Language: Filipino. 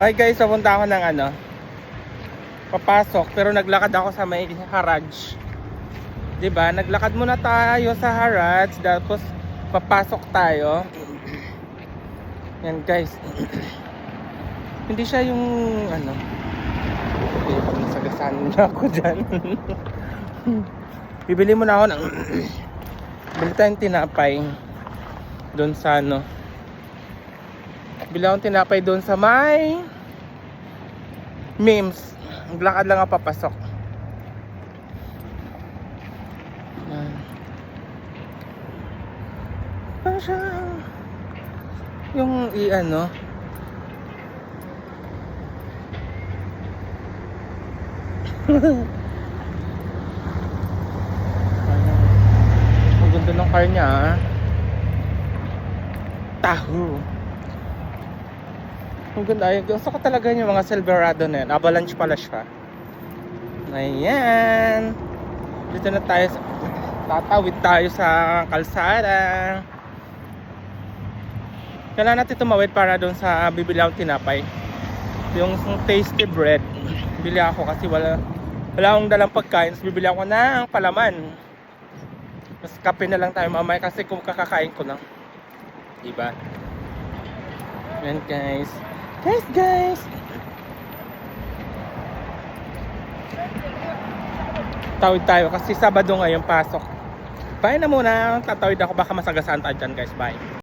Hi guys, papunta ako ng papasok pero naglakad ako sa may garage. 'Di ba? Naglakad muna tayo sa garage tapos papasok tayo. Yan guys. Hindi siya yung okay, sagasan na ako diyan. Bibili muna ako ng bili tayong tinapay doon sa bili akong tinapay doon sa may memes. Maglakad lang ako papasok. Ano siya? Yung ang ganda ng car niya, Tahoe. Ang ganda. Gusto ko talaga yung mga Silverado na yan. Avalanche pala siya. Ayan. Dito na tayo. Tatawid tayo sa kalsada. Kailangan natin tumawid para doon sa bibili akong tinapay. Yung tasty bread. Bili ako kasi wala akong dalang pagkain. So bibili ako ng palaman. Mas kape na lang tayo mamaya kasi kung kakakain ko lang. Diba? Yan guys. Guys. Tawid tayo kasi Sabado ngayon pasok. Bye na muna. Tatawid ako baka masagasaan tayo dyan guys. Bye.